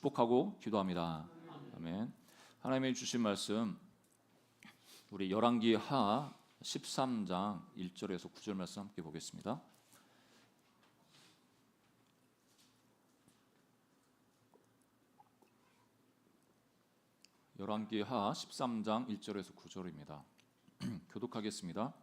축복하고 기도합니다. 아멘. 하나님이 주신 말씀 우리 열왕기 하 13장 1절에서 9절 말씀 함께 보겠습니다. 열왕기 하 13장 1절에서 9절입니다. 교독하겠습니다.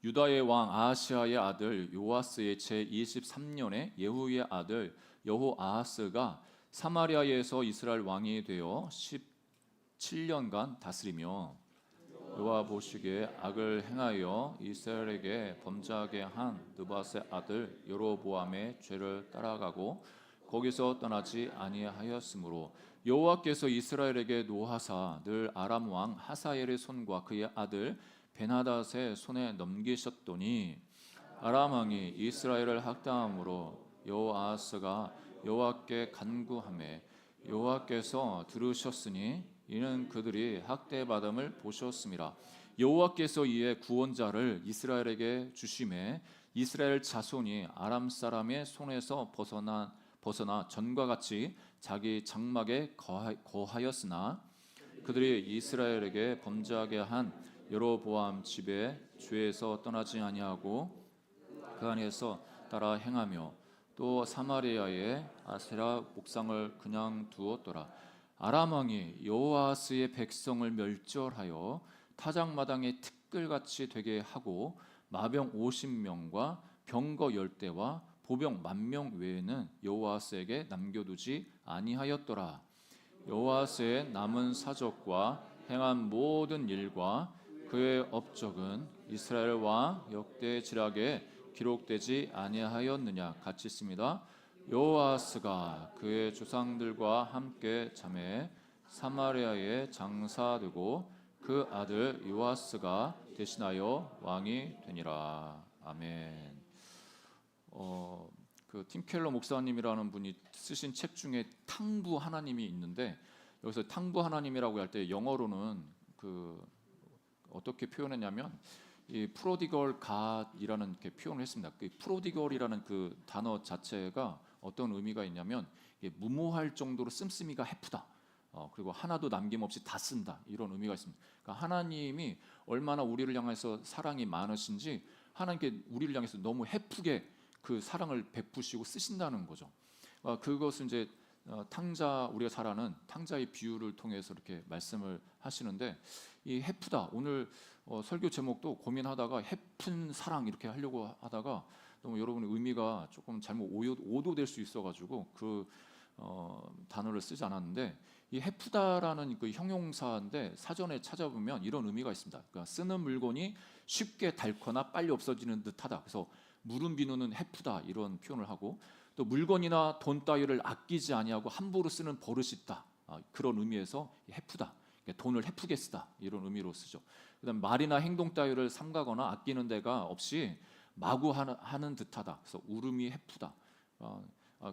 유다의 왕 아하시아의 아들 요아스의 제23년에 예후의 아들 여호아하스가 사마리아에서 이스라엘 왕이 되어 17년간 다스리며 여호와 보시기에 악을 행하여 이스라엘에게 범죄하게 한 느밧의 아들 여로보암의 죄를 따라가고 거기서 떠나지 아니하였으므로 여호와께서 이스라엘에게 노하사 늘 아람 왕 하사엘의 손과 그의 아들 베나닷의 손에 넘기셨더니 아람 왕이 이스라엘을 학대함으로 여호아하스가 여호와께 간구하매 여호와께서 들으셨으니 이는 그들이 학대받음을 보셨음이라. 여호와께서 이에 구원자를 이스라엘에게 주심에 이스라엘 자손이 아람 사람의 손에서 벗어나 전과 같이 자기 장막에 거하였으나 그들이 이스라엘에게 범죄하게 한 여로보암 집의 죄에서 떠나지 아니하고 그 안에서 따라 행하며 또 사마리아에 아세라 목상을 그냥 두었더라. 아람 왕이 여호아스의 백성을 멸절하여 타작마당에 티끌같이 되게 하고 마병 50명과 병거 10대와 보병 10,000명 외에는 여호아스에게 남겨두지 아니하였더라. 여호아스의 남은 사적과 행한 모든 일과 그의 업적은 이스라엘 왕 역대지략에 기록되지 아니하였느냐. 같이 있습니다. 여호아스가 그의 조상들과 함께 잠에 사마리아에 장사되고 그 아들 요아스가 대신하여 왕이 되니라. 아멘. 그 팀 켈러 목사님이라는 분이 쓰신 책 중에 탕부 하나님이 있는데 여기서 탕부 하나님이라고 할 때 영어로는 그 어떻게 표현했냐면 이 프로디걸 갓이라는 이렇게 표현을 했습니다. 그 프로디걸이라는 그 단어 자체가 어떤 의미가 있냐면 무모할 정도로 씀씀이가 헤프다. 그리고 하나도 남김없이 다 쓴다. 이런 의미가 있습니다. 그러니까 하나님이 얼마나 우리를 향해서 사랑이 많으신지 하나님께 우리를 향해서 너무 헤프게 그 사랑을 베푸시고 쓰신다는 거죠. 그것을 이제 탕자 우리가 잘 아는 탕자의 비유를 통해서 이렇게 말씀을 하시는데 이 헤프다 오늘 설교 제목도 고민하다가 헤픈 사랑 이렇게 하려고 하다가 너무 여러분의 의미가 조금 잘못 오도될 수 있어가지고 그 단어를 쓰지 않았는데 이 헤프다라는 그 형용사인데 사전에 찾아보면 이런 의미가 있습니다. 그러니까 쓰는 물건이 쉽게 닳거나 빨리 없어지는 듯하다. 그래서 물은 비누는 헤프다 이런 표현을 하고 또 물건이나 돈 따위를 아끼지 아니하고 함부로 쓰는 버릇이 있다. 그런 의미에서 헤프다. 돈을 헤프게 쓰다 이런 의미로 쓰죠. 그다음 말이나 행동 따위를 삼가거나 아끼는 데가 없이 마구 하는 듯하다. 그래서 울음이 헤프다.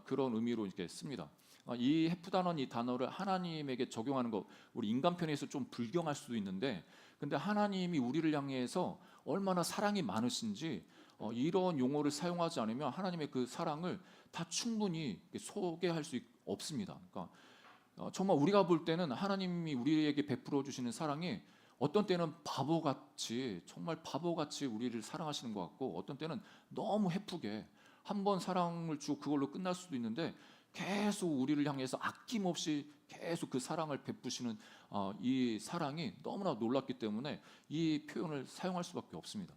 그런 의미로 이렇게 씁니다. 이 헤프다는 이 단어를 하나님에게 적용하는 거 우리 인간 편에서 좀 불경할 수도 있는데 근데 하나님이 우리를 향해서 얼마나 사랑이 많으신지 이런 용어를 사용하지 않으면 하나님의 그 사랑을 다 충분히 소개할 수 없습니다. 그러니까 정말 우리가 볼 때는 하나님이 우리에게 베풀어 주시는 사랑이 어떤 때는 바보같이 정말 바보같이 우리를 사랑하시는 것 같고 어떤 때는 너무 헤프게 한 번 사랑을 주고 그걸로 끝날 수도 있는데 계속 우리를 향해서 아낌없이 계속 그 사랑을 베푸시는 이 사랑이 너무나 놀랍기 때문에 이 표현을 사용할 수밖에 없습니다.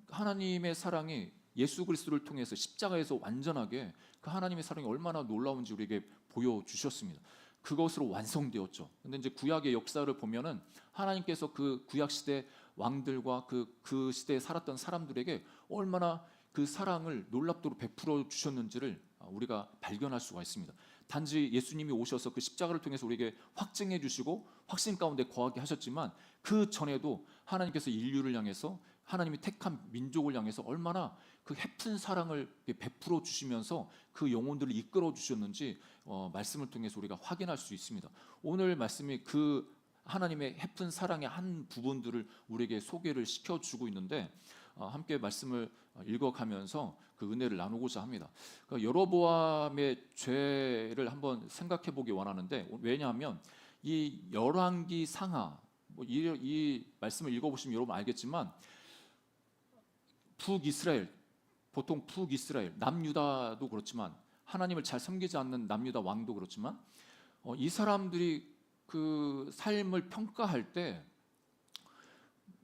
하나님의 사랑이 예수 그리스도를 통해서 십자가에서 완전하게 그 하나님의 사랑이 얼마나 놀라운지 우리에게 보여주셨습니다. 그것으로 완성되었죠. 근데 이제 구약의 역사를 보면은 하나님께서 그 구약 시대 왕들과 그 시대에 살았던 사람들에게 얼마나 그 사랑을 놀랍도록 베풀어 주셨는지를 우리가 발견할 수가 있습니다. 단지 예수님이 오셔서 그 십자가를 통해서 우리에게 확증해 주시고 확신 가운데 거하게 하셨지만 그 전에도 하나님께서 인류를 향해서 하나님이 택한 민족을 향해서 얼마나 그 헤픈 사랑을 베풀어 주시면서 그 영혼들을 이끌어 주셨는지 말씀을 통해서 우리가 확인할 수 있습니다. 오늘 말씀이 그 하나님의 헤픈 사랑의 한 부분들을 우리에게 소개를 시켜주고 있는데 함께 말씀을 읽어가면서 그 은혜를 나누고자 합니다. 그러니까 여로보암의 죄를 한번 생각해 보기 원하는데, 왜냐하면 이 열왕기 상하, 이 말씀을 읽어보시면 여러분 알겠지만, 북이스라엘, 보통 북이스라엘, 남유다도 그렇지만, 하나님을 잘 섬기지 않는 남유다 왕도 그렇지만, 이 사람들이 그 삶을 평가할 때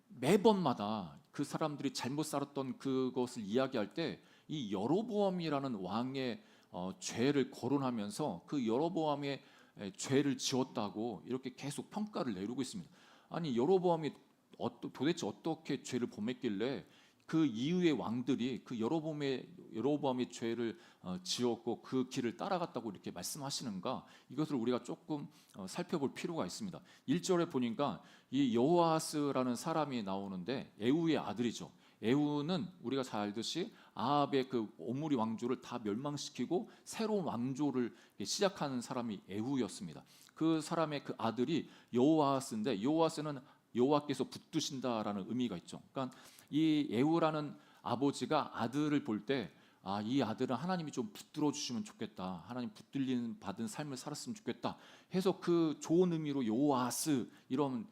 매번마다 그 사람들이 잘못 살았던 그것을 이야기할 때 이 여로보암이라는 왕의 죄를 거론하면서 그 여로보암의 죄를 지었다고 이렇게 계속 평가를 내리고 있습니다. 아니, 여로보암이 도대체 어떻게 죄를 범했길래 그 이후의 왕들이 그 여로보암의 죄를 지었고 그 길을 따라갔다고 이렇게 말씀하시는가? 이것을 우리가 조금 살펴볼 필요가 있습니다. 1절에 보니까 이 여호아스라는 사람이 나오는데, 에후의 아들이죠. 에후는 우리가 잘 알듯이 아합의 그 오므리 왕조를 다 멸망시키고 새로운 왕조를 시작하는 사람이 에후였습니다. 그 사람의 그 아들이 여호아스인데, 여호아스는 여호와께서 붙드신다라는 의미가 있죠. 그러니까 이 에후라는 아버지가 아들을 볼 때, 이 아들은 하나님이 좀 붙들어 주시면 좋겠다, 하나님 붙들림 받은 삶을 살았으면 좋겠다 해서 그 좋은 의미로 여호아스 이런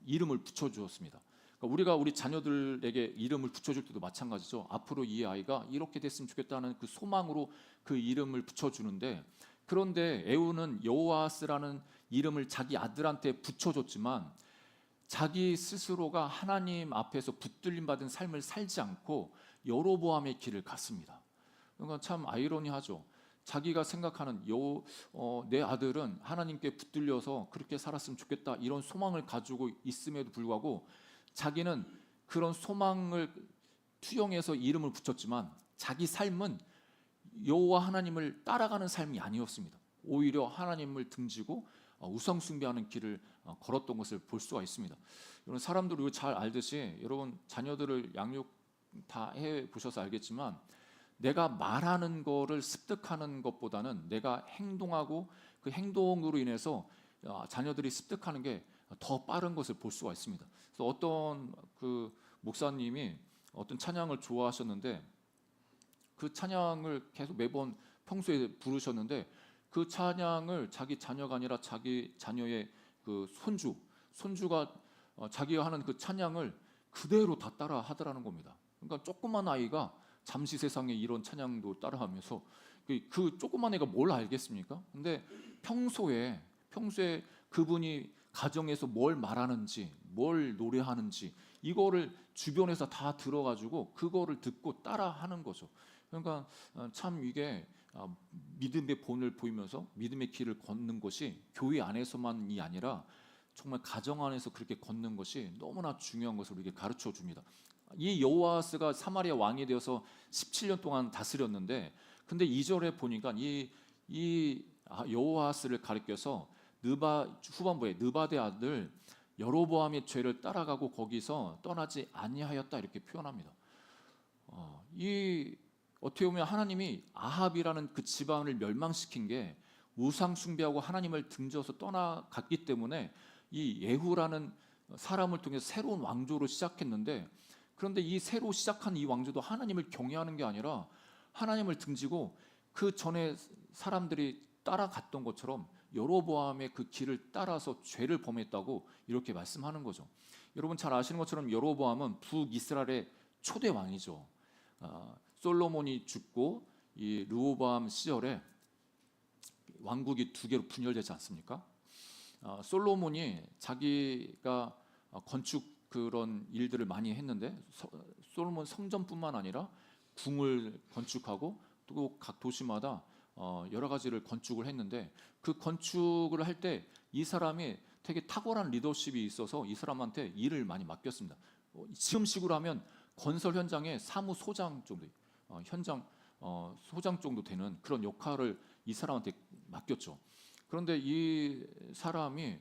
이름을 붙여 주었습니다. 그러니까 우리가 우리 자녀들에게 이름을 붙여줄 때도 마찬가지죠. 앞으로 이 아이가 이렇게 됐으면 좋겠다는 그 소망으로 그 이름을 붙여주는데, 그런데 에후는 여호아스라는 이름을 자기 아들한테 붙여줬지만 자기 스스로가 하나님 앞에서 붙들림 받은 삶을 살지 않고 여로보암의 길을 갔습니다. 그러니까 참 아이러니하죠. 자기가 생각하는 내 아들은 하나님께 붙들려서 그렇게 살았으면 좋겠다, 이런 소망을 가지고 있음에도 불구하고 자기는 그런 소망을 투영해서 이름을 붙였지만 자기 삶은 여호와 하나님을 따라가는 삶이 아니었습니다. 오히려 하나님을 등지고 우상 숭배하는 길을 걸었던 것을 볼 수가 있습니다. 여러분, 사람들이 잘 알듯이, 여러분 자녀들을 양육 다 해 보셔서 알겠지만, 내가 말하는 거를 습득하는 것보다는 내가 행동하고 그 행동으로 인해서 자녀들이 습득하는 게 더 빠른 것을 볼 수가 있습니다. 그래서 어떤 그 목사님이 어떤 찬양을 좋아하셨는데, 그 찬양을 계속 매번 평소에 부르셨는데, 그 찬양을 자기 자녀가 아니라 자기 자녀의 그 손주가 자기가 하는 그 찬양을 그대로 다 따라 하더라는 겁니다. 그러니까 조그만 아이가 잠시 세상에 이런 찬양도 따라하면서, 그 조그만 애가 뭘 알겠습니까? 근데 평소에 그분이 가정에서 뭘 말하는지, 뭘 노래하는지, 이거를 주변에서 다 들어가지고 그거를 듣고 따라하는 거죠. 그러니까 참 이게 믿음의 본을 보이면서 믿음의 길을 걷는 것이 교회 안에서만이 아니라 정말 가정 안에서 그렇게 걷는 것이 너무나 중요한 것을 우리에게 가르쳐 줍니다. 이 여호아스가 사마리아 왕이 되어서 17년 동안 다스렸는데, 근데 2절에 보니까 이 여호아스를 가리켜서 후반부에 느바데 아들 여로보암의 죄를 따라가고 거기서 떠나지 아니하였다, 이렇게 표현합니다. 어떻게 보면 하나님이 아합이라는 그 집안을 멸망시킨 게 우상 숭배하고 하나님을 등져서 떠나갔기 때문에 이 예후라는 사람을 통해서 새로운 왕조로 시작했는데, 그런데 이 새로 시작한 이 왕조도 하나님을 경외하는 게 아니라 하나님을 등지고 그 전에 사람들이 따라갔던 것처럼 여로보암의 그 길을 따라서 죄를 범했다고 이렇게 말씀하는 거죠. 여러분 잘 아시는 것처럼 여로보암은 북이스라엘의 초대 왕이죠. 솔로몬이 죽고 이 르호보암 시절에 왕국이 두 개로 분열되지 않습니까? 솔로몬이 자기가 건축 그런 일들을 많이 했는데, 솔로몬 성전뿐만 아니라 궁을 건축하고 또 각 도시마다 여러 가지를 건축을 했는데, 그 건축을 할 때 이 사람이 되게 탁월한 리더십이 있어서 이 사람한테 일을 많이 맡겼습니다. 지금식으로 하면 건설 현장의 사무소장 정도, 현장 소장 정도 되는 그런 역할을 이 사람한테 맡겼죠. 그런데 이 사람이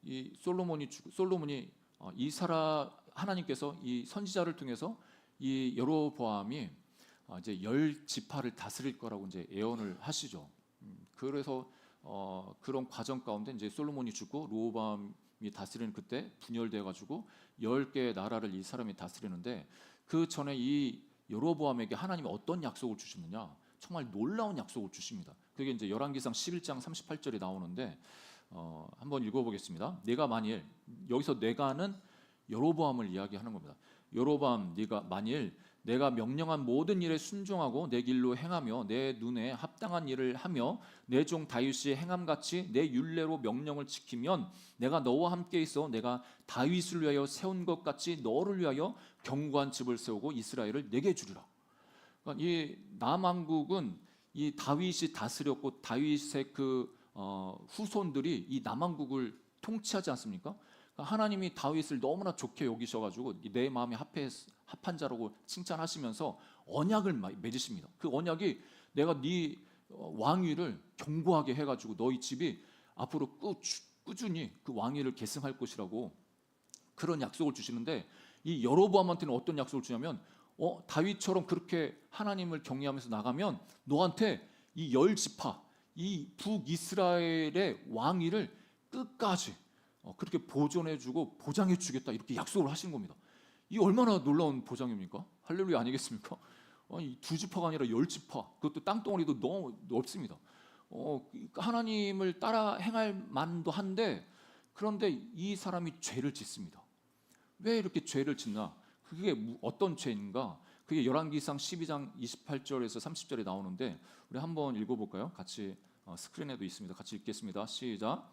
이 솔로몬이 하나님께서 이 선지자를 통해서 이 여로보암이 이제 10지파를 다스릴 거라고 이제 예언을 하시죠. 그래서 그런 과정 가운데 이제 솔로몬이 죽고 르호보암 다스리는 그때 분열돼 가지고 10개의 나라를 이 사람이 다스리는데 그 전에 이 여로보암에게 하나님이 어떤 약속을 주시느냐? 정말 놀라운 약속을 주십니다. 그게 이제 열왕기상 11장 38절에 나오는데 한번 읽어보겠습니다. 내가 만일, 여기서 내가는 여로보암을 이야기하는 겁니다. 여로보암, 네가 만일 내가 명령한 모든 일에 순종하고 내 길로 행하며 내 눈에 합당한 일을 하며 내 종 다윗이 행함같이 내 율례로 명령을 지키면 내가 너와 함께 있어 내가 다윗을 위하여 세운 것 같이 너를 위하여 견고한 집을 세우고 이스라엘을 내게 주리라. 그러니까 이 남왕국은 이 다윗이 다스렸고 다윗의 그 후손들이 이 남왕국을 통치하지 않습니까? 그러니까 하나님이 다윗을 너무나 좋게 여기셔가지고 내 마음에 합한 자라고 칭찬하시면서 언약을 맺으십니다. 그 언약이 내가 네 왕위를 견고하게 해가지고 너희 집이 앞으로 꾸준히 그 왕위를 계승할 것이라고 그런 약속을 주시는데 이 여로보암한테는 어떤 약속을 주냐면 다윗처럼 그렇게 하나님을 경외하면서 나가면 너한테 이 10지파 이 북이스라엘의 왕위를 끝까지 그렇게 보존해주고 보장해주겠다 이렇게 약속을 하신 겁니다. 이 얼마나 놀라운 보장입니까? 할렐루야 아니겠습니까? 이 2지파가 아니라 10지파, 그것도 땅덩어리도 너무 넓습니다. 하나님을 따라 행할 만도 한데 그런데 이 사람이 죄를 짓습니다. 왜 이렇게 죄를 짓나? 그게 어떤 죄인가? 그게 열왕기상 12장 28절에서 30절에 나오는데 우리 한번 읽어볼까요? 같이 스크린에도 있습니다. 같이 읽겠습니다. 시작.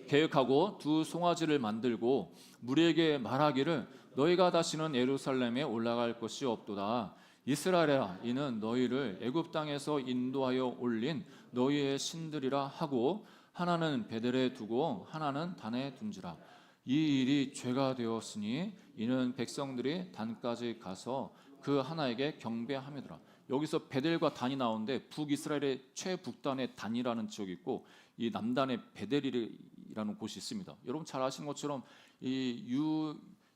계획하고 두 송아지를 만들고 무리에게 말하기를 너희가 다시는 예루살렘에 올라갈 것이 없도다. 이스라엘아, 이는 너희를 애굽 땅에서 인도하여 올린 너희의 신들이라 하고 하나는 베델에 두고 하나는 단에 둔지라. 이 일이 죄가 되었으니 이는 백성들이 단까지 가서 그 하나에게 경배함이더라. 여기서 베델과 단이 나오는데 북이스라엘의 최북단에 단이라는 지역이 있고 이 남단에 베델이라는 곳이 있습니다. 여러분 잘 아시는 것처럼 이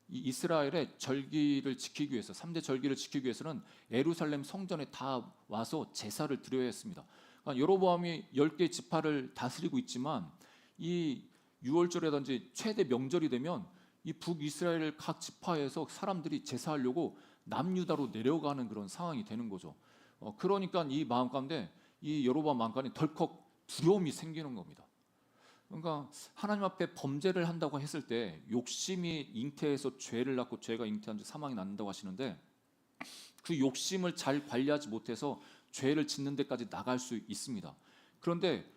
이스라엘의 절기를 지키기 위해서 3대 절기를 지키기 위해서는 예루살렘 성전에 다 와서 제사를 드려야 했습니다. 그러니까 여로보암이 10개 지파를 다스리고 있지만 이 6월절이라든지 최대 명절이 되면 이 북이스라엘 각 지파에서 사람들이 제사하려고 남유다로 내려가는 그런 상황이 되는 거죠. 그러니까 이 마음 가운데 이 여로보암 마음 가운데 덜컥 두려움이 생기는 겁니다. 그러니까 하나님 앞에 범죄를 한다고 했을 때 욕심이 잉태해서 죄를 낳고 죄가 잉태한 지 사망이 낳는다고 하시는데 그 욕심을 잘 관리하지 못해서 죄를 짓는 데까지 나갈 수 있습니다. 그런데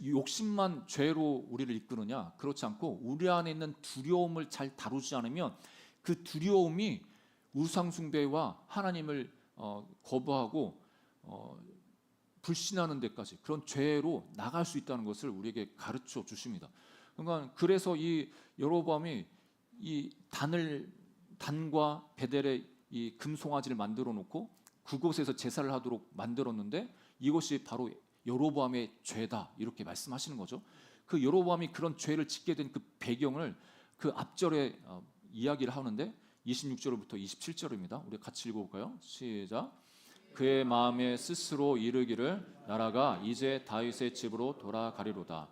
욕심만 죄로 우리를 이끄느냐? 그렇지 않고 우리 안에 있는 두려움을 잘 다루지 않으면 그 두려움이 우상숭배와 하나님을 거부하고 불신하는 데까지 그런 죄로 나갈 수 있다는 것을 우리에게 가르쳐 주십니다. 그러니까 그래서 이 여로보암이 이 단과 베델의 이 금송아지를 만들어 놓고 그곳에서 제사를 하도록 만들었는데 이것이 바로 여로보암의 죄다 이렇게 말씀하시는 거죠. 그 여로보암이 그런 죄를 짓게 된 그 배경을 그 앞절에 이야기를 하는데 26절부터 27절입니다. 우리 같이 읽어볼까요? 시작. 그의 마음에 스스로 이르기를 나라가 이제 다윗의 집으로 돌아가리로다.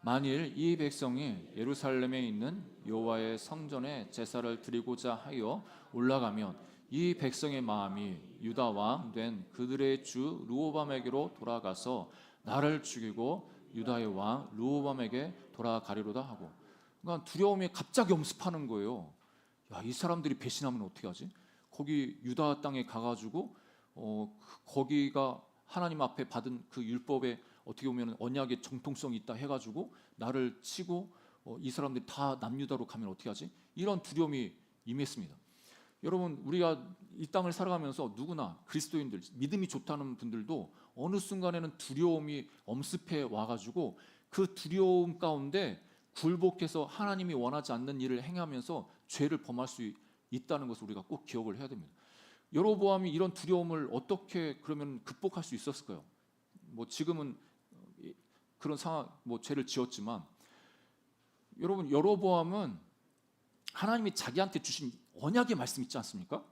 만일 이 백성이 예루살렘에 있는 여호와의 성전에 제사를 드리고자 하여 올라가면 이 백성의 마음이 유다 왕 된 그들의 주 르호밤에게로 돌아가서 나를 죽이고 유다의 왕 르호밤에게 돌아가리로다 하고. 그러니까 두려움이 갑자기 엄습하는 거예요. 야, 이 사람들이 배신하면 어떻게 하지? 거기 유다 땅에 가가지고 거기가 하나님 앞에 받은 그 율법에 어떻게 보면 언약의 정통성이 있다 해가지고 나를 치고 이 사람들이 다 남유다로 가면 어떻게 하지? 이런 두려움이 임했습니다. 여러분 우리가 이 땅을 살아가면서 누구나 그리스도인들 믿음이 좋다는 분들도 어느 순간에는 두려움이 엄습해 와가지고 그 두려움 가운데 굴복해서 하나님이 원하지 않는 일을 행하면서 죄를 범할 수 있다는 것을 우리가 꼭 기억을 해야 됩니다. 여로보암이 이런 두려움을 어떻게 그러면 극복할 수 있었을까요? 뭐 지금은 그런 상황 죄를 지었지만 여러분 여로보암은 하나님이 자기한테 주신 언약의 말씀 있지 않습니까?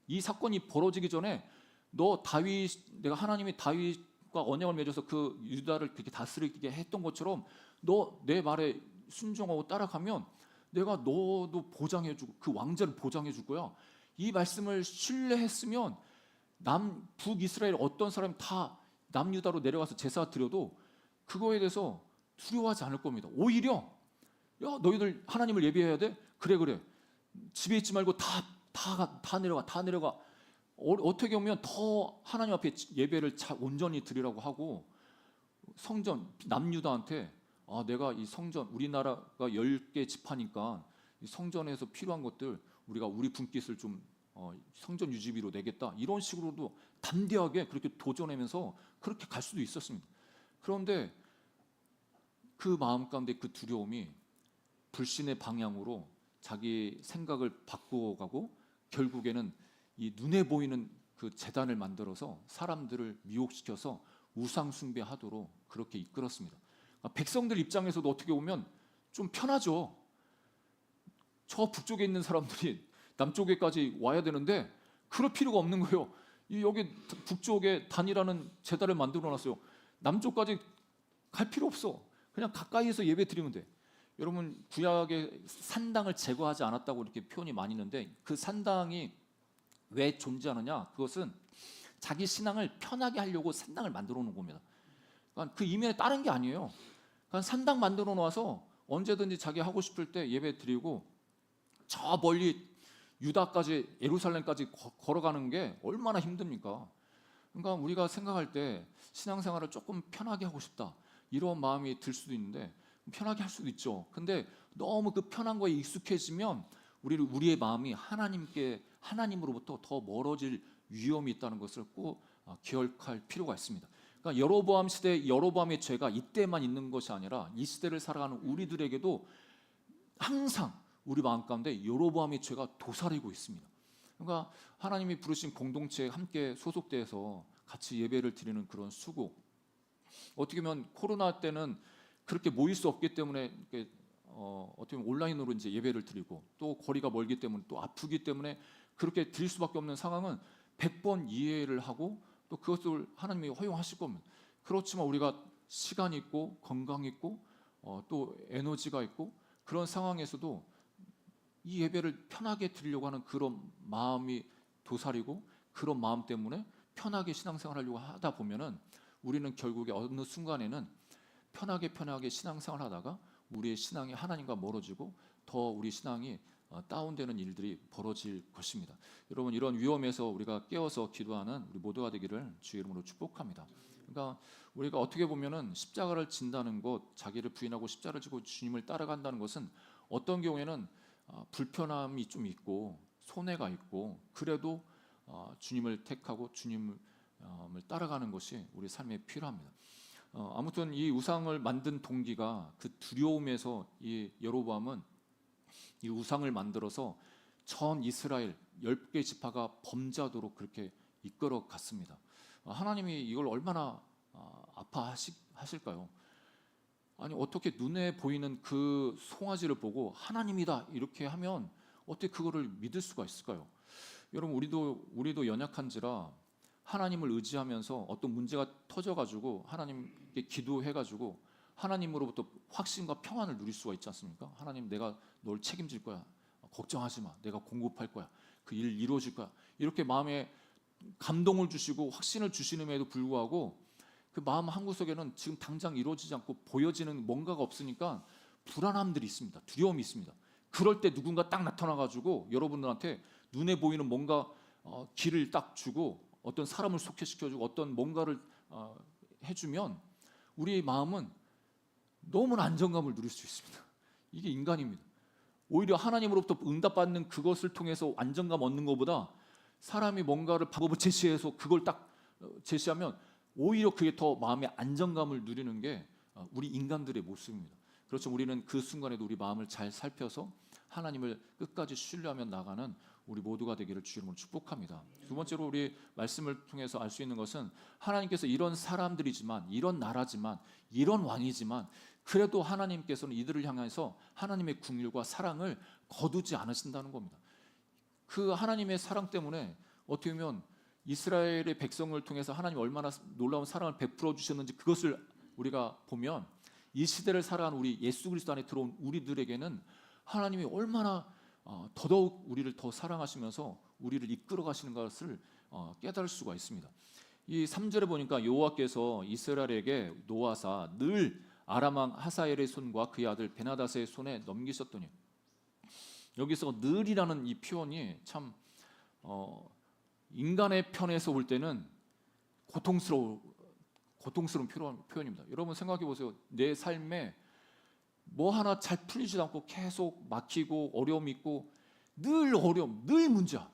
이 사건이 벌어지기 전에 내가 하나님이 다윗과 언약을 맺어서 그 유다를 그렇게 다스리게 했던 것처럼 너 내 말에 순종하고 따라가면 내가 너도 보장해주고 그 왕자를 보장해줄 거야. 이 말씀을 신뢰했으면 북이스라엘 어떤 사람이 다 남유다로 내려가서 제사 드려도 그거에 대해서 두려워하지 않을 겁니다. 오히려 야 너희들 하나님을 예배해야 돼? 그래 집에 있지 말고 다 내려가. 어떻게 보면 더 하나님 앞에 예배를 온전히 드리라고 하고 성전 남유다한테 내가 이 성전 우리나라가 10개 지파니까 이 성전에서 필요한 것들 우리가 우리 분깃을 좀 성전 유지비로 내겠다 이런 식으로도 담대하게 그렇게 도전하면서 그렇게 갈 수도 있었습니다. 그런데 그 마음 가운데 그 두려움이 불신의 방향으로 자기 생각을 바꾸어가고 결국에는 이 눈에 보이는 그 제단을 만들어서 사람들을 미혹시켜서 우상 숭배하도록 그렇게 이끌었습니다. 백성들 입장에서도 어떻게 보면 좀 편하죠. 저 북쪽에 있는 사람들이 남쪽에까지 와야 되는데 그럴 필요가 없는 거예요. 여기 북쪽에 단이라는 제단을 만들어 놨어요. 남쪽까지 갈 필요 없어. 그냥 가까이에서 예배 드리면 돼. 여러분 구약의 산당을 제거하지 않았다고 이렇게 표현이 많이 있는데 그 산당이 왜 존재하느냐? 그것은 자기 신앙을 편하게 하려고 산당을 만들어 놓은 겁니다. 그러니까 그 이면에 다른 게 아니에요. 그러니까 산당 만들어 놓아서 언제든지 자기 하고 싶을 때 예배 드리고 저 멀리 유다까지 예루살렘까지 걸어가는 게 얼마나 힘듭니까? 그러니까 우리가 생각할 때 신앙생활을 조금 편하게 하고 싶다 이런 마음이 들 수도 있는데 편하게 할 수도 있죠. 근데 너무 그 편한 거에 익숙해지면 우리의 마음이 하나님으로부터 더 멀어질 위험이 있다는 것을 꼭 기억할 필요가 있습니다. 그러니까 여로보암 시대 여로보암의 죄가 이때만 있는 것이 아니라 이 시대를 살아가는 우리들에게도 항상 우리 마음 가운데 여로보암의 죄가 도사리고 있습니다. 그러니까 하나님이 부르신 공동체에 함께 소속돼서 같이 예배를 드리는 그런 수고. 어떻게 보면 코로나 때는 그렇게 모일 수 없기 때문에 어떻게 보면 온라인으로 이제 예배를 드리고 또 거리가 멀기 때문에 또 아프기 때문에 그렇게 드릴 수밖에 없는 상황은 100번 이해를 하고 또 그것을 하나님이 허용하실 겁니다. 그렇지만 우리가 시간이 있고 건강이 있고 또 에너지가 있고 그런 상황에서도 이 예배를 편하게 드리려고 하는 그런 마음이 도사리고 그런 마음 때문에 편하게 신앙생활하려고 하다 보면은 우리는 결국에 어느 순간에는 편하게 신앙생활 하다가 우리의 신앙이 하나님과 멀어지고 더 우리 신앙이 다운되는 일들이 벌어질 것입니다. 여러분 이런 위험에서 우리가 깨어서 기도하는 우리 모두가 되기를 주의 이름으로 축복합니다. 그러니까 우리가 어떻게 보면은 십자가를 진다는 것, 자기를 부인하고 십자가를 지고 주님을 따라간다는 것은 어떤 경우에는 불편함이 좀 있고 손해가 있고 그래도 주님을 택하고 주님을 따라가는 것이 우리 삶에 필요합니다. 아무튼 이 우상을 만든 동기가 그 두려움에서 이 여로보암은 이 우상을 만들어서 전 이스라엘 10개 지파가 범죄하도록 그렇게 이끌어 갔습니다. 하나님이 이걸 얼마나 아파하실까요? 아니 어떻게 눈에 보이는 그 송아지를 보고 하나님이다 이렇게 하면 어떻게 그거를 믿을 수가 있을까요? 여러분 우리도 연약한지라 하나님을 의지하면서 어떤 문제가 터져가지고 하나님께 기도해가지고 하나님으로부터 확신과 평안을 누릴 수가 있지 않습니까? 하나님 내가 널 책임질 거야. 걱정하지 마. 내가 공급할 거야. 그 일 이루어질 거야. 이렇게 마음에 감동을 주시고 확신을 주시는에도 불구하고 그 마음 한구석에는 지금 당장 이루어지지 않고 보여지는 뭔가가 없으니까 불안함들이 있습니다. 두려움이 있습니다. 그럴 때 누군가 딱 나타나가지고 여러분들한테 눈에 보이는 뭔가 길을 딱 주고 어떤 사람을 속회시켜주고 어떤 뭔가를 해주면 우리의 마음은 너무나 안정감을 누릴 수 있습니다. 이게 인간입니다. 오히려 하나님으로부터 응답받는 그것을 통해서 안정감 얻는 것보다 사람이 뭔가를 방법을 제시해서 그걸 딱 제시하면 오히려 그게 더 마음의 안정감을 누리는 게 우리 인간들의 모습입니다. 그렇죠. 우리는 그 순간에도 우리 마음을 잘 살펴서 하나님을 끝까지 신뢰하며 나가는 우리 모두가 되기를 주 이름으로 축복합니다. 두 번째로 우리 말씀을 통해서 알 수 있는 것은 하나님께서 이런 사람들이지만 이런 나라지만 이런 왕이지만 그래도 하나님께서는 이들을 향해서 하나님의 긍휼과 사랑을 거두지 않으신다는 겁니다. 그 하나님의 사랑 때문에 어떻게 보면 이스라엘의 백성을 통해서 하나님이 얼마나 놀라운 사랑을 베풀어 주셨는지 그것을 우리가 보면 이 시대를 살아가는 우리 예수 그리스도 안에 들어온 우리들에게는 하나님이 얼마나 더더욱 우리를 더 사랑하시면서 우리를 이끌어 가시는 것을 깨달을 수가 있습니다. 이 3절에 보니까 여호와께서 이스라엘에게 노하사 늘 아람 왕 하사엘의 손과 그의 아들 베나닷의 손에 넘기셨더니, 여기서 늘이라는 이 표현이 참 인간의 편에서 볼 때는 고통스러운 표현입니다. 여러분 생각해 보세요. 내 삶에 뭐 하나 잘 풀리지도 않고 계속 막히고 어려움이 있고 늘 어려움, 늘 문제야,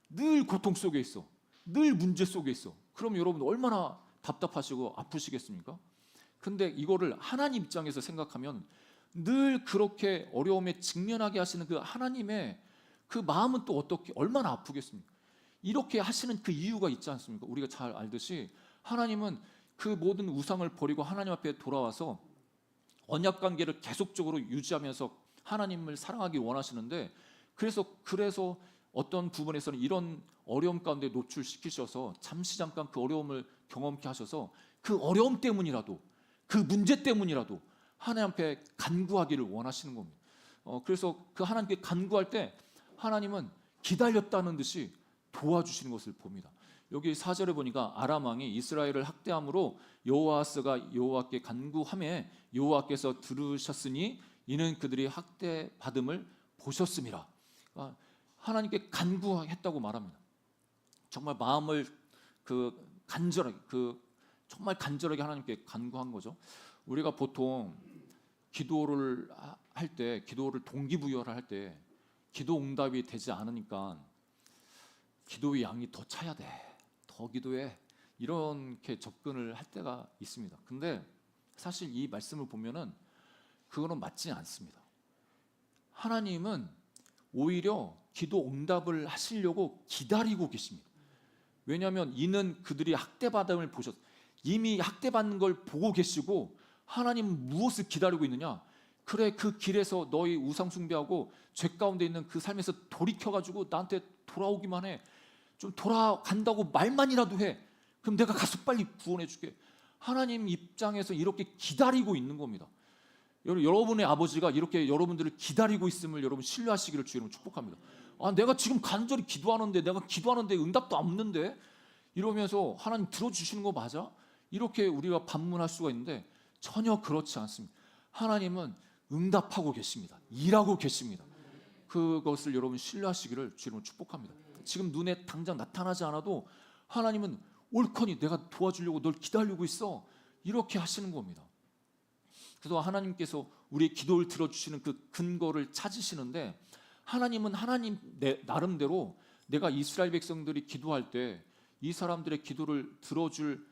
늘 고통 속에 있어, 늘 문제 속에 있어. 그럼 여러분 얼마나 답답하시고 아프시겠습니까? 근데 이거를 하나님 입장에서 생각하면 늘 그렇게 어려움에 직면하게 하시는 그 하나님의 그 마음은 또 어떻게 얼마나 아프겠습니까? 이렇게 하시는 그 이유가 있지 않습니까? 우리가 잘 알듯이 하나님은 그 모든 우상을 버리고 하나님 앞에 돌아와서 언약 관계를 계속적으로 유지하면서 하나님을 사랑하기 원하시는데, 그래서 어떤 부분에서는 이런 어려움 가운데 노출시키셔서 잠시 잠깐 그 어려움을 경험케 하셔서 그 어려움 때문이라도, 그 문제 때문이라도 하나님 앞에 간구하기를 원하시는 겁니다. 그래서 그 하나님께 간구할 때 하나님은 기다렸다는 듯이 도와주시는 것을 봅니다. 여기 4절에 보니까 아람 왕이 이스라엘을 학대함으로 여호아스가 여호와께 간구하매 여호와께서 들으셨으니 이는 그들이 학대받음을 보셨음이라. 하나님께 간구했다고 말합니다. 정말 마음을 정말 간절하게 하나님께 간구한 거죠. 우리가 보통 기도를 할 때, 기도를 동기부여를 할 때 기도 응답이 되지 않으니까 기도의 양이 더 차야 돼, 더 기도해, 이렇게 접근을 할 때가 있습니다. 근데 사실 이 말씀을 보면은 그거는 맞지 않습니다. 하나님은 오히려 기도 응답을 하시려고 기다리고 계십니다. 왜냐하면 이는 그들이 학대받음을 이미 학대받는 걸 보고 계시고, 하나님은 무엇을 기다리고 있느냐? 그래, 그 길에서 너희 우상 숭배하고 죄 가운데 있는 그 삶에서 돌이켜가지고 나한테 돌아오기만 해. 좀 돌아간다고 말만이라도 해. 그럼 내가 가서 빨리 구원해 줄게. 하나님 입장에서 이렇게 기다리고 있는 겁니다. 여러분의 아버지가 이렇게 여러분들을 기다리고 있음을 여러분 신뢰하시기를 주님으로 축복합니다. 내가 지금 간절히 기도하는데, 내가 기도하는데 응답도 없는데, 이러면서 하나님 들어주시는 거 맞아? 이렇게 우리가 반문할 수가 있는데 전혀 그렇지 않습니다. 하나님은 응답하고 계십니다. 일하고 계십니다. 그것을 여러분 신뢰하시기를 주님으로 축복합니다. 지금 눈에 당장 나타나지 않아도 하나님은 옳거니 내가 도와주려고 널 기다리고 있어, 이렇게 하시는 겁니다. 그래서 하나님께서 우리의 기도를 들어주시는 그 근거를 찾으시는데, 하나님은 하나님 나름대로 내가 이스라엘 백성들이 기도할 때 이 사람들의 기도를 들어줄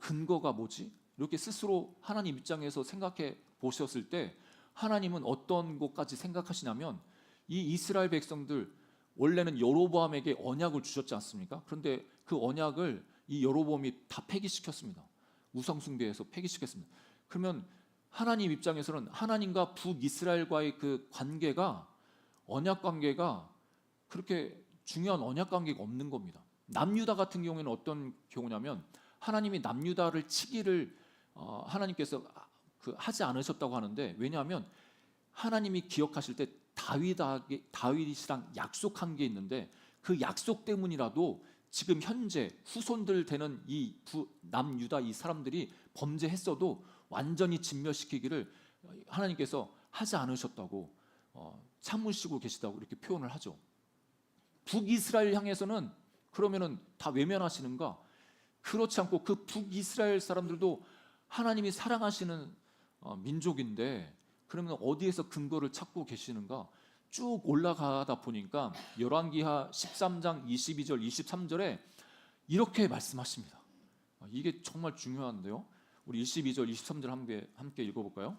근거가 뭐지? 이렇게 스스로 하나님 입장에서 생각해 보셨을 때 하나님은 어떤 것까지 생각하시냐면, 이 이스라엘 백성들 원래는 여로보암에게 언약을 주셨지 않습니까? 그런데 그 언약을 이 여로보암이 다 폐기시켰습니다. 우상 숭배에서 폐기시켰습니다. 그러면 하나님 입장에서는 하나님과 북이스라엘과의 그 관계가, 언약 관계가 그렇게 중요한 언약 관계가 없는 겁니다. 남유다 같은 경우에는 어떤 경우냐면, 하나님이 남유다를 치기를 하나님께서 하지 않으셨다고 하는데, 왜냐하면 하나님이 기억하실 때 다윗이랑 약속한 게 있는데, 그 약속 때문이라도 지금 현재 후손들 되는 이 남유다 이 사람들이 범죄했어도 완전히 진멸시키기를 하나님께서 하지 않으셨다고 참으시고 계시다고 이렇게 표현을 하죠. 북이스라엘 향해서는 그러면은 다 외면하시는가? 그렇지 않고 그 북이스라엘 사람들도 하나님이 사랑하시는 민족인데, 그러면 어디에서 근거를 찾고 계시는가? 쭉 올라가다 보니까 열왕기하 13장 22절 23절에 이렇게 말씀하십니다. 이게 정말 중요한데요. 우리 22절 23절 함께 읽어볼까요?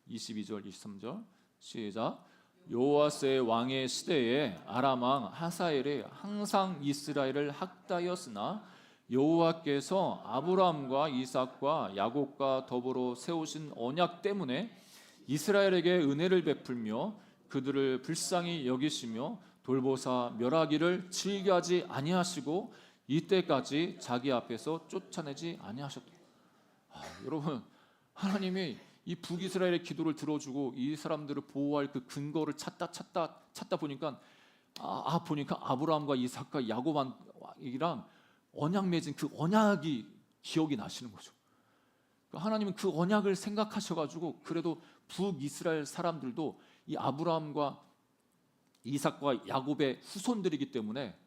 22절 23절 시작. 여호아스의 왕의 시대에 아람 왕 하사엘이 항상 이스라엘을 학대하였으나 여호와께서 아브라함과 이삭과 야곱과 더불어 세우신 언약 때문에 이스라엘에게 은혜를 베풀며 그들을 불쌍히 여기시며 돌보사 멸하기를 즐겨하지 아니하시고 이때까지 자기 앞에서 쫓아내지 아니하셨다. 여러분, 하나님이 이 북이스라엘의 기도를 들어주고 이 사람들을 보호할 그 근거를 찾다 보니까 보니까 아브라함과 이삭과 야곱이랑 언약 맺은 그 언약이 기억이 나시는 거죠. 하나님은 그 언약을 생각하셔가지고 그래도 북이스라엘 사람들도 이 아브라함과 이삭과 야곱의 후손들이기 때문에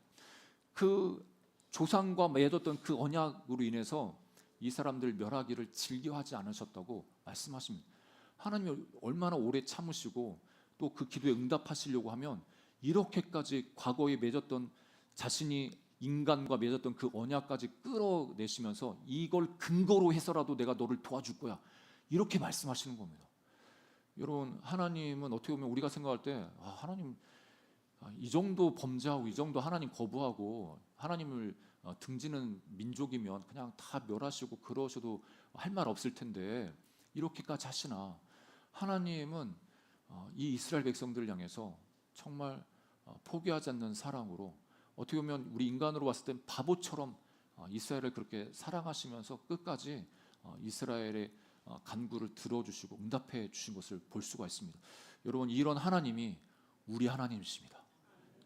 그 조상과 맺었던 그 언약으로 인해서 이 사람들 멸하기를 즐겨하지 않으셨다고 말씀하십니다. 하나님이 얼마나 오래 참으시고 또 그 기도에 응답하시려고 하면 이렇게까지 과거에 맺었던 자신이 인간과 맺었던 그 언약까지 끌어내시면서 이걸 근거로 해서라도 내가 너를 도와줄 거야, 이렇게 말씀하시는 겁니다. 여러분, 하나님은 어떻게 보면 우리가 생각할 때 하나님 이 정도 범죄하고 이 정도 하나님 거부하고 하나님을 등지는 민족이면 그냥 다 멸하시고 그러셔도 할 말 없을 텐데 이렇게까지 하시나. 하나님은 이 이스라엘 백성들을 향해서 정말 포기하지 않는 사랑으로, 어떻게 보면 우리 인간으로 봤을 땐 바보처럼 이스라엘을 그렇게 사랑하시면서 끝까지 이스라엘의 간구를 들어주시고 응답해 주신 것을 볼 수가 있습니다. 여러분, 이런 하나님이 우리 하나님이십니다.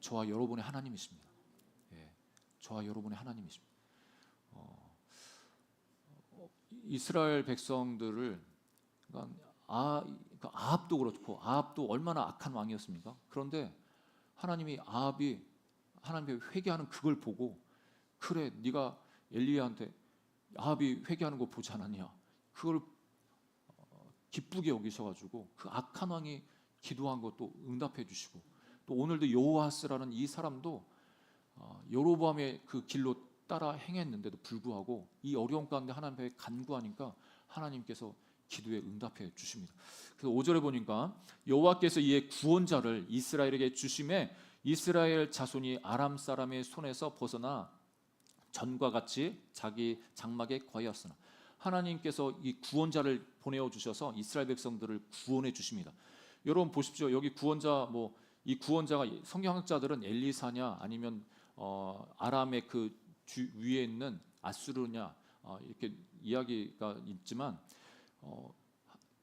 저와 여러분의 하나님이십니다. 예, 저와 여러분의 하나님이십니다. 이스라엘 백성들을 그러니까 아합도 그렇고, 아합도 얼마나 악한 왕이었습니까? 그런데 하나님이 하나님의 회개하는 그걸 보고, 그래 네가 엘리야한테 아합이 회개하는 거 보지 않았냐, 그걸 기쁘게 여기셔가지고 그 악한 왕이 기도한 것도 응답해 주시고, 또 오늘도 여호아스라는 이 사람도 여로보암의 그 길로 따라 행했는데도 불구하고 이 어려움 가운데 하나님께 간구하니까 하나님께서 기도에 응답해 주십니다. 그래서 5절에 보니까 여호와께서 이에 구원자를 이스라엘에게 주심에 이스라엘 자손이 아람 사람의 손에서 벗어나 전과 같이 자기 장막에 거하였으나, 하나님께서 이 구원자를 보내어 주셔서 이스라엘 백성들을 구원해 주십니다. 여러분 보십시오. 여기 구원자, 이 구원자가 성경학자들은 엘리사냐 아니면 아람의 그 위에 있는 아수르냐 이렇게 이야기가 있지만,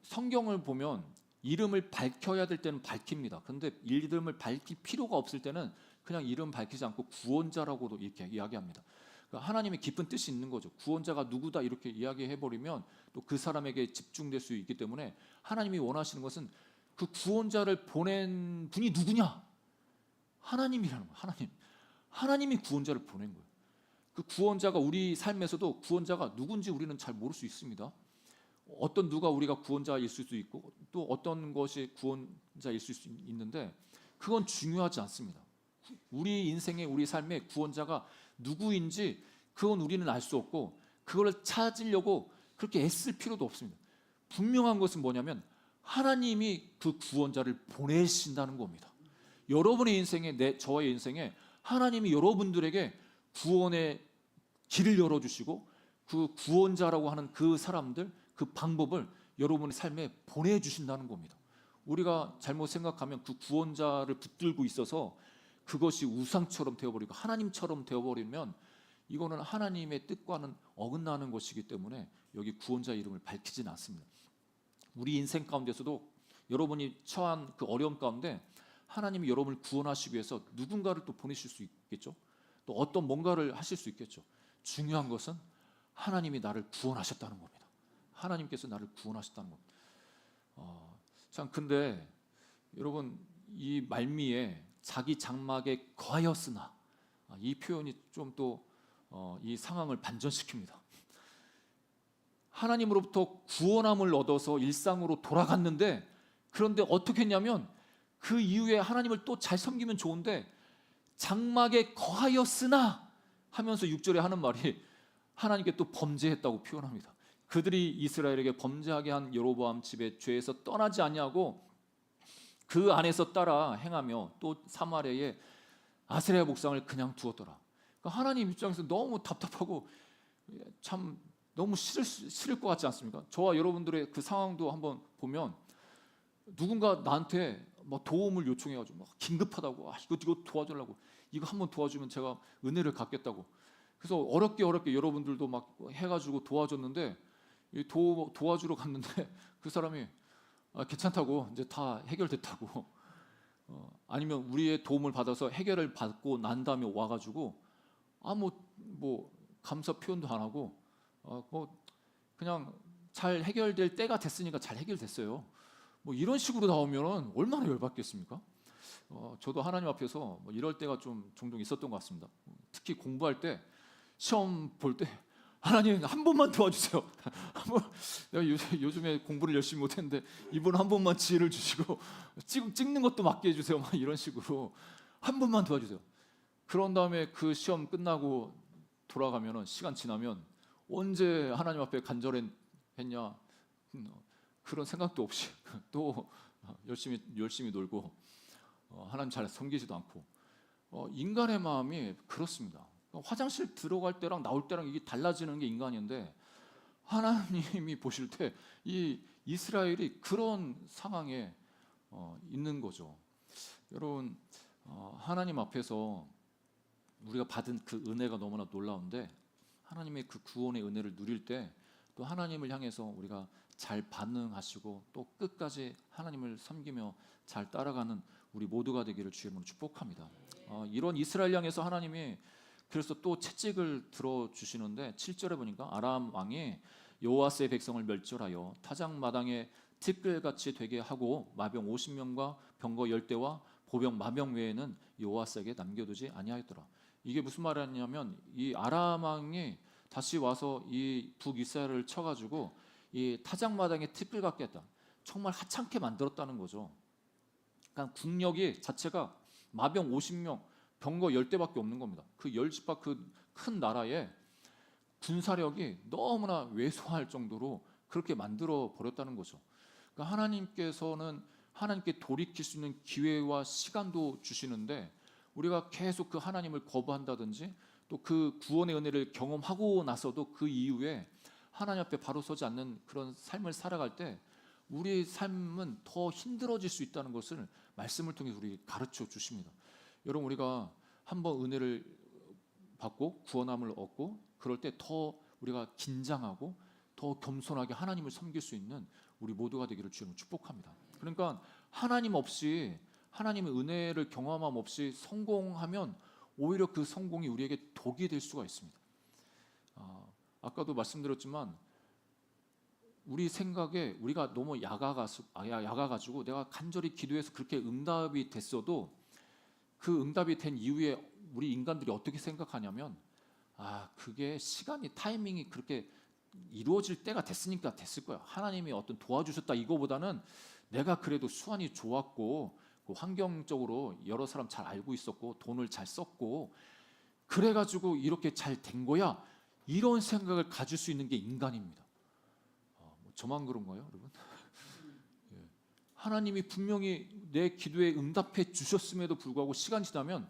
성경을 보면 이름을 밝혀야 될 때는 밝힙니다. 그런데 이름을 밝힐 필요가 없을 때는 그냥 이름 밝히지 않고 구원자라고도 이렇게 이야기합니다. 그러니까 하나님의 깊은 뜻이 있는 거죠. 구원자가 누구다 이렇게 이야기해버리면 또 그 사람에게 집중될 수 있기 때문에 하나님이 원하시는 것은 그 구원자를 보낸 분이 누구냐? 하나님이라는 거예요. 하나님이 구원자를 보낸 거예요. 그 구원자가 우리 삶에서도 구원자가 누군지 우리는 잘 모를 수 있습니다. 어떤 누가 우리가 구원자일 수도 있고 또 어떤 것이 구원자일 수 있는데 그건 중요하지 않습니다. 우리 인생의 우리 삶의 구원자가 누구인지 그건 우리는 알 수 없고 그걸 찾으려고 그렇게 애쓸 필요도 없습니다. 분명한 것은 뭐냐면 하나님이 그 구원자를 보내신다는 겁니다. 여러분의 인생에, 저의 인생에 하나님이 여러분들에게 구원의 길을 열어주시고 그 구원자라고 하는 그 사람들, 그 방법을 여러분의 삶에 보내주신다는 겁니다. 우리가 잘못 생각하면 그 구원자를 붙들고 있어서 그것이 우상처럼 되어버리고 하나님처럼 되어버리면 이거는 하나님의 뜻과는 어긋나는 것이기 때문에 여기 구원자 이름을 밝히지는 않습니다. 우리 인생 가운데서도 여러분이 처한 그 어려움 가운데 하나님이 여러분을 구원하시기 위해서 누군가를 또 보내실 수 있겠죠. 또 어떤 뭔가를 하실 수 있겠죠. 중요한 것은 하나님이 나를 구원하셨다는 겁니다. 하나님께서 나를 구원하셨다는 겁니다. 참 근데 여러분, 이 말미에 자기 장막에 거하였으나, 이 표현이 좀 또 이 상황을 반전시킵니다. 하나님으로부터 구원함을 얻어서 일상으로 돌아갔는데, 그런데 어떻게 했냐면 그 이후에 하나님을 또 잘 섬기면 좋은데 장막에 거하였으나 하면서 6절에 하는 말이 하나님께 또 범죄했다고 표현합니다. 그들이 이스라엘에게 범죄하게 한 여로보암 집의 죄에서 떠나지 아니하고 그 안에서 따라 행하며 또 사마리아에 아세라 목상을 그냥 두었더라. 그러니까 하나님 입장에서 너무 답답하고 참 너무 싫을 것 같지 않습니까? 저와 여러분들의 그 상황도 한번 보면 누군가 나한테 막 도움을 요청해가지고 막 긴급하다고, 이거 도와주려고, 이거 한번 도와주면 제가 은혜를 갚겠다고, 그래서 어렵게 여러분들도 막 해가지고 도와줬는데 도와주러 갔는데 그 사람이 괜찮다고, 이제 다 해결됐다고, 아니면 우리의 도움을 받아서 해결을 받고 난 다음에 와가지고 뭐 감사 표현도 안 하고 그냥 잘 해결될 때가 됐으니까 잘 해결됐어요. 뭐 이런 식으로 나오면 얼마나 열받겠습니까? 저도 하나님 앞에서 뭐 이럴 때가 좀 종종 있었던 것 같습니다. 특히 공부할 때, 시험 볼 때, 하나님 한 번만 도와주세요. 내가 요즘에 공부를 열심히 못했는데 이분 한 번만 지혜를 주시고 찍는 것도 맞게 해주세요. 막 이런 식으로 한 번만 도와주세요. 그런 다음에 그 시험 끝나고 돌아가면은, 시간 지나면 언제 하나님 앞에 간절했냐, 그런 생각도 없이 또 열심히 놀고 하나님 잘 섬기지도 않고. 인간의 마음이 그렇습니다. 화장실 들어갈 때랑 나올 때랑 이게 달라지는 게 인간인데, 하나님이 보실 때 이 이스라엘이 그런 상황에 있는 거죠. 여러분, 하나님 앞에서 우리가 받은 그 은혜가 너무나 놀라운데, 하나님의 그 구원의 은혜를 누릴 때 또 하나님을 향해서 우리가 잘 반응하시고 또 끝까지 하나님을 섬기며 잘 따라가는 우리 모두가 되기를 주의 이름으로 축복합니다. 이런 이스라엘 향해서 하나님이 그래서 또 채찍을 들어주시는데, 7절에 보니까 아람 왕이 여호와스의 백성을 멸절하여 타작마당에 티끌같이 되게 하고 마병 50명과 병거 10대와 보병 마병 외에는 여호와스에게 남겨두지 아니하였더라. 이게 무슨 말이냐면, 이 아람 왕이 다시 와서 이 북이스라엘을 쳐가지고 이 타작마당에 티끌 같게 했다. 정말 하찮게 만들었다는 거죠. 그러니까 국력이 자체가 마병 50명, 병거 10대밖에 없는 겁니다. 그 10집 그 큰 나라에 군사력이 너무나 왜소할 정도로 그렇게 만들어 버렸다는 거죠. 그러니까 하나님께서는 하나님께 돌이킬 수 있는 기회와 시간도 주시는데, 우리가 계속 그 하나님을 거부한다든지 또 그 구원의 은혜를 경험하고 나서도 그 이후에 하나님 앞에 바로 서지 않는 그런 삶을 살아갈 때 우리의 삶은 더 힘들어질 수 있다는 것을 말씀을 통해 우리 가르쳐 주십니다. 여러분, 우리가 한번 은혜를 받고 구원함을 얻고 그럴 때 더 우리가 긴장하고 더 겸손하게 하나님을 섬길 수 있는 우리 모두가 되기를 주님으로 축복합니다. 그러니까 하나님 없이, 하나님의 은혜를 경험함 없이 성공하면 오히려 그 성공이 우리에게 독이 될 수가 있습니다. 아까도 말씀드렸지만 우리 생각에 우리가 너무 약아가지고 내가 간절히 기도해서 그렇게 응답이 됐어도 그 응답이 된 이후에 우리 인간들이 어떻게 생각하냐면, 그게 시간이, 타이밍이 그렇게 이루어질 때가 됐으니까 됐을 거야. 하나님이 어떤 도와주셨다 이거보다는 내가 그래도 수완이 좋았고 그 환경적으로 여러 사람 잘 알고 있었고 돈을 잘 썼고 그래가지고 이렇게 잘 된 거야, 이런 생각을 가질 수 있는 게 인간입니다. 저만 그런가요, 여러분? 예. 하나님이 분명히 내 기도에 응답해 주셨음에도 불구하고 시간 지나면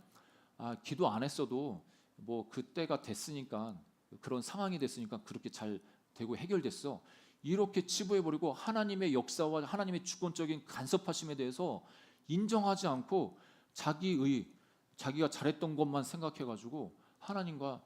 기도 안 했어도 뭐 그때가 됐으니까, 그런 상황이 됐으니까 그렇게 잘 되고 해결됐어, 이렇게 치부해버리고 하나님의 역사와 하나님의 주권적인 간섭하심에 대해서 인정하지 않고 자기가 잘했던 것만 생각해가지고 하나님과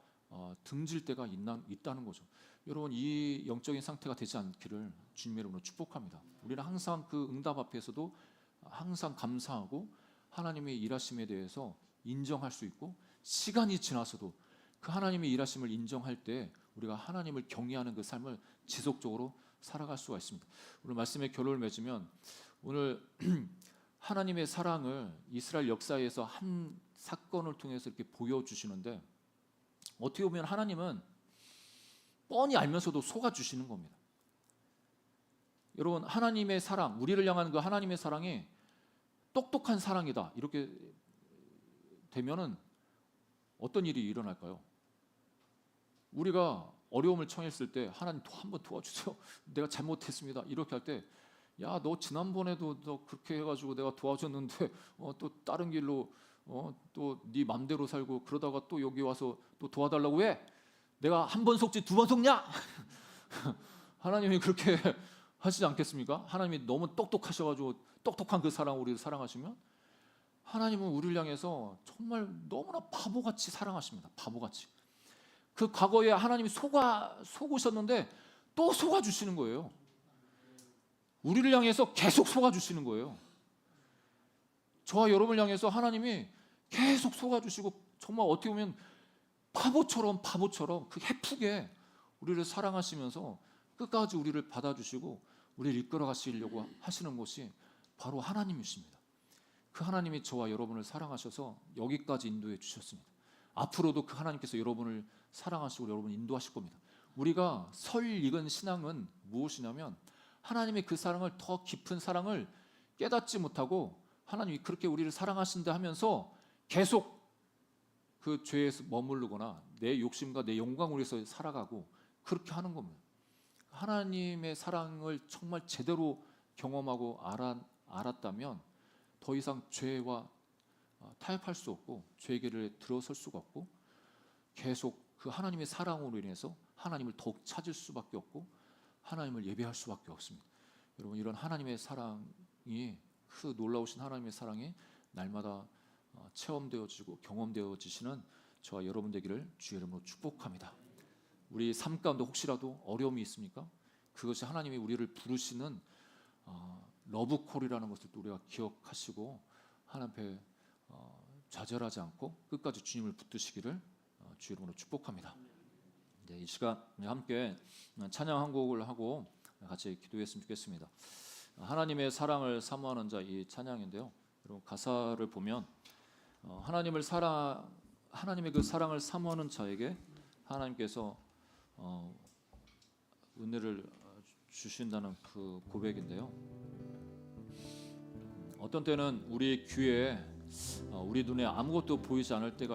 등질 때가 있다는 거죠. 여러분, 이 영적인 상태가 되지 않기를 주님의 이름으로 축복합니다. 우리는 항상 그 응답 앞에서도 항상 감사하고 하나님의 일하심에 대해서 인정할 수 있고, 시간이 지나서도 그 하나님의 일하심을 인정할 때 우리가 하나님을 경외하는 그 삶을 지속적으로 살아갈 수가 있습니다. 오늘 말씀의 결론을 맺으면, 오늘 하나님의 사랑을 이스라엘 역사에서 한 사건을 통해서 이렇게 보여주시는데, 어떻게 보면 하나님은 뻔히 알면서도 속아주시는 겁니다. 여러분, 하나님의 사랑, 우리를 향한 그 하나님의 사랑이 똑똑한 사랑이다 이렇게 되면은 어떤 일이 일어날까요? 우리가 어려움을 처했을 때 하나님 한번 도와주세요, 내가 잘못했습니다 이렇게 할 때, 야, 너 지난번에도 너 그렇게 해가지고 내가 도와줬는데 또 다른 길로 또 네 맘대로 살고 그러다가 또 여기 와서 또 도와달라고 해? 내가 한 번 속지 두 번 속냐? 하나님이 그렇게 하시지 않겠습니까? 하나님이 너무 똑똑하셔가지고 똑똑한 그 사랑, 우리를 사랑하시면 하나님은 우리를 향해서 정말 너무나 바보같이 사랑하십니다. 바보같이. 그 과거에 하나님이 속으셨는데 또 속아주시는 거예요. 우리를 향해서 계속 속아주시는 거예요. 저와 여러분을 향해서 하나님이 계속 속아주시고 정말 어떻게 보면 바보처럼 그 해프게 우리를 사랑하시면서 끝까지 우리를 받아주시고 우리를 이끌어 가시려고 하시는 것이 바로 하나님이십니다. 그 하나님이 저와 여러분을 사랑하셔서 여기까지 인도해 주셨습니다. 앞으로도 그 하나님께서 여러분을 사랑하시고 여러분을 인도하실 겁니다. 우리가 설 익은 신앙은 무엇이냐면 하나님의 그 사랑을, 더 깊은 사랑을 깨닫지 못하고 하나님이 그렇게 우리를 사랑하신다 하면서 계속 그 죄에서 머무르거나 내 욕심과 내 영광을 위해서 살아가고 그렇게 하는 겁니다. 하나님의 사랑을 정말 제대로 경험하고 알았다면 더 이상 죄와 타협할 수 없고 죄의 길에 들어설 수가 없고 계속 그 하나님의 사랑으로 인해서 하나님을 더욱 찾을 수밖에 없고 하나님을 예배할 수밖에 없습니다. 여러분, 이런 하나님의 사랑이, 그 놀라우신 하나님의 사랑이 날마다 체험되어지고 경험되어지시는 저와 여러분 되기를 주의 이름으로 축복합니다. 우리 삶 가운데 혹시라도 어려움이 있습니까? 그것이 하나님이 우리를 부르시는 러브콜이라는 것을 또 우리가 기억하시고 하나님 앞에 좌절하지 않고 끝까지 주님을 붙드시기를 주의 이름으로 축복합니다. 네, 이 시간 함께 찬양 한 곡을 하고 같이 기도했으면 좋겠습니다. 하나님의 사랑을 사모하는 자, 이 찬양인데요. 여러분, 가사를 보면 하나님의 그 사랑을 사모하는 자에게 하나님께서 은혜를 주신다는 그 고백인데요. 어떤 때는 우리 귀에 우리 눈에 아무것도 보이지 않을 때가